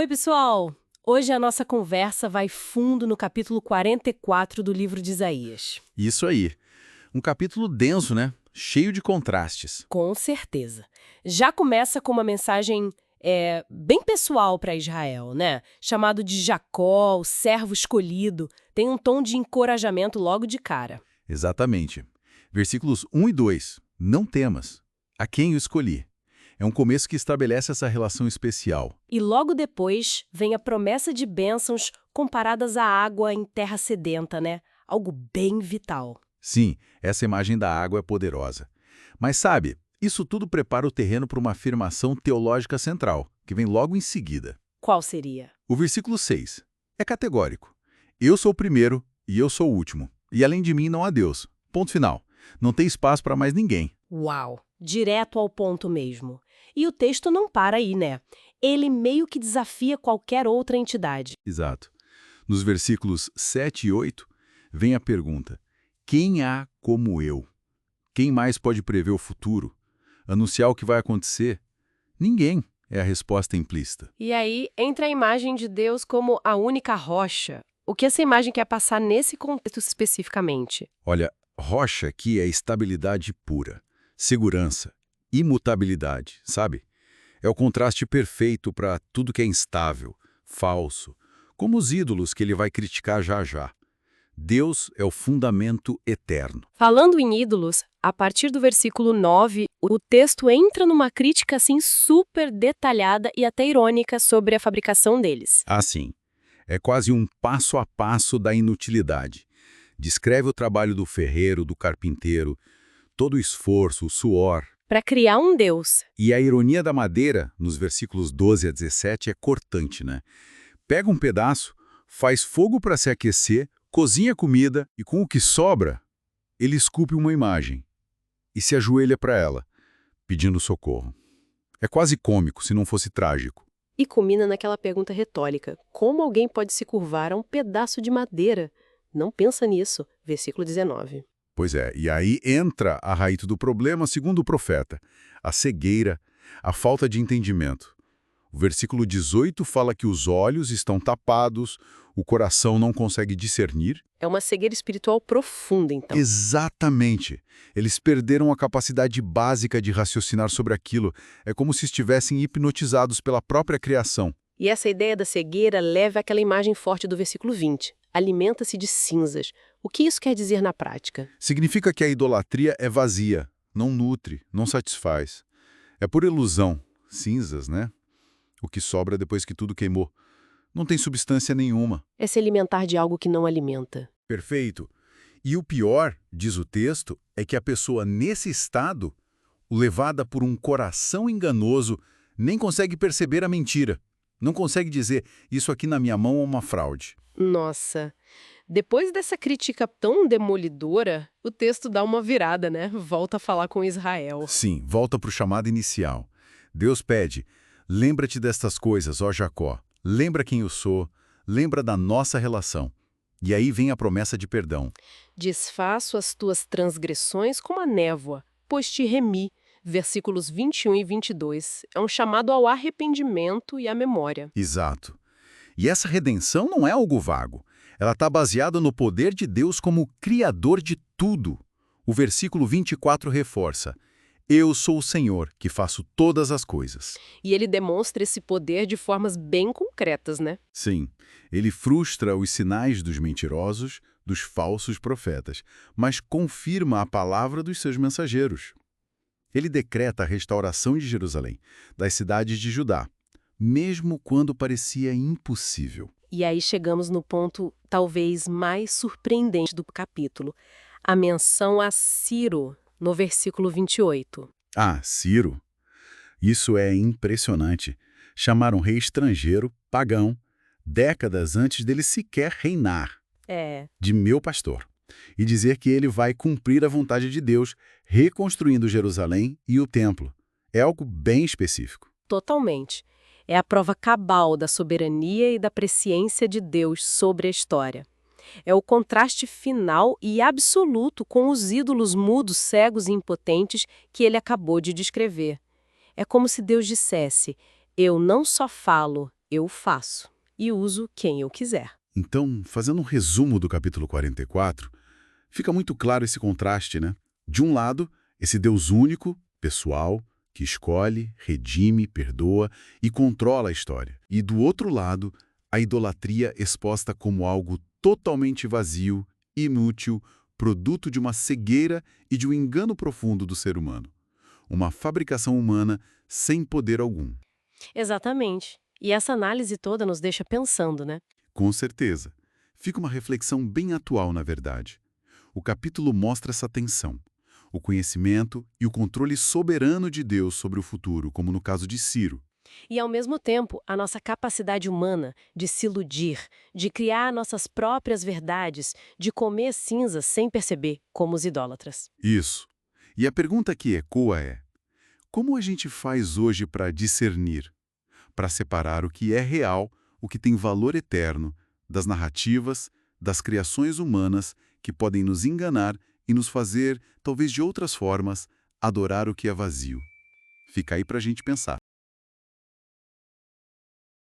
Oi, pessoal! Hoje a nossa conversa vai fundo no capítulo 44 do livro de Isaías. Isso aí. Um capítulo denso, né? Cheio de contrastes. Com certeza. Já começa com uma mensagem bem pessoal para Israel, né? Chamado de Jacó, o servo escolhido. Tem um tom de encorajamento logo de cara. Exatamente. Versículos 1 e 2. Não temas. A quem eu escolhi? É um começo que estabelece essa relação especial. E logo depois vem a promessa de bênçãos comparadas à água em terra sedenta, né? Algo bem vital. Sim, essa imagem da água é poderosa. Mas sabe, isso tudo prepara o terreno para uma afirmação teológica central, que vem logo em seguida. Qual seria? O versículo 6 é categórico. Eu sou o primeiro e eu sou o último. E além de mim não há Deus. Ponto final. Não tem espaço para mais ninguém. Uau! Direto ao ponto mesmo. E o texto não para aí, né? Ele meio que desafia qualquer outra entidade. Exato. Nos versículos 7 e 8, vem a pergunta: quem há como eu? Quem mais pode prever o futuro? Anunciar o que vai acontecer? Ninguém, é a resposta implícita. E aí entra a imagem de Deus como a única rocha. O que essa imagem quer passar nesse contexto especificamente? Olha, rocha aqui é estabilidade pura, segurança, imutabilidade, sabe? É o contraste perfeito para tudo que é instável, falso, como os ídolos que ele vai criticar já já. Deus é o fundamento eterno. Falando em ídolos, a partir do versículo 9, o texto entra numa crítica assim super detalhada e até irônica sobre a fabricação deles. Assim, é quase um passo a passo da inutilidade. Descreve o trabalho do ferreiro, do carpinteiro, todo o esforço, o suor. Para criar um Deus. E a ironia da madeira, nos versículos 12 a 17, é cortante, né? Pega um pedaço, faz fogo para se aquecer, cozinha comida e com o que sobra, ele esculpe uma imagem e se ajoelha para ela, pedindo socorro. É quase cômico, se não fosse trágico. E culmina naquela pergunta retórica: como alguém pode se curvar a um pedaço de madeira? Não pensa nisso. Versículo 19. Pois é, e aí entra a raiz do problema, segundo o profeta: a cegueira, a falta de entendimento. O versículo 18 fala que os olhos estão tapados, o coração não consegue discernir. É uma cegueira espiritual profunda, então. Exatamente. Eles perderam a capacidade básica de raciocinar sobre aquilo. É como se estivessem hipnotizados pela própria criação. E essa ideia da cegueira leva àquela imagem forte do versículo 20. Alimenta-se de cinzas. O que isso quer dizer na prática? Significa que a idolatria é vazia, não nutre, não satisfaz. É por ilusão, cinzas, né? O que sobra depois que tudo queimou. Não tem substância nenhuma. É se alimentar de algo que não alimenta. Perfeito. E o pior, diz o texto, é que a pessoa nesse estado, levada por um coração enganoso, nem consegue perceber a mentira. Não consegue dizer, isso aqui na minha mão é uma fraude. Nossa, depois dessa crítica tão demolidora, o texto dá uma virada, né? Volta a falar com Israel. Sim, volta para o chamado inicial. Deus pede, lembra-te destas coisas, ó Jacó. Lembra quem eu sou, lembra da nossa relação. E aí vem a promessa de perdão. Desfaço as tuas transgressões como a névoa, pois te remi. Versículos 21 e 22. É um chamado ao arrependimento e à memória. Exato. E essa redenção não é algo vago. Ela está baseada no poder de Deus como Criador de tudo. O versículo 24 reforça: eu sou o Senhor, que faço todas as coisas. E ele demonstra esse poder de formas bem concretas, né? Sim, ele frustra os sinais dos mentirosos, dos falsos profetas, mas confirma a palavra dos seus mensageiros. Ele decreta a restauração de Jerusalém, das cidades de Judá, mesmo quando parecia impossível. E aí chegamos no ponto talvez mais surpreendente do capítulo, a menção a Ciro, no versículo 28. Ah, Ciro? Isso é impressionante. Chamar um rei estrangeiro, pagão, décadas antes dele sequer reinar, de meu pastor. E dizer que ele vai cumprir a vontade de Deus, reconstruindo Jerusalém e o templo. É algo bem específico. Totalmente. É a prova cabal da soberania e da presciência de Deus sobre a história. É o contraste final e absoluto com os ídolos mudos, cegos e impotentes que ele acabou de descrever. É como se Deus dissesse: eu não só falo, eu faço e uso quem eu quiser. Então, fazendo um resumo do capítulo 44, fica muito claro esse contraste, né? De um lado, esse Deus único, pessoal, que escolhe, redime, perdoa e controla a história. E do outro lado, a idolatria exposta como algo totalmente vazio, inútil, produto de uma cegueira e de um engano profundo do ser humano. Uma fabricação humana sem poder algum. Exatamente. E essa análise toda nos deixa pensando, né? Com certeza. Fica uma reflexão bem atual, na verdade. O capítulo mostra essa tensão. O conhecimento e o controle soberano de Deus sobre o futuro, como no caso de Ciro. E, ao mesmo tempo, a nossa capacidade humana de se iludir, de criar nossas próprias verdades, de comer cinzas sem perceber, como os idólatras. Isso. E a pergunta que ecoa é: como a gente faz hoje para discernir, para separar o que é real, o que tem valor eterno, das narrativas, das criações humanas que podem nos enganar e nos fazer, talvez de outras formas, adorar o que é vazio? Fica aí para a gente pensar.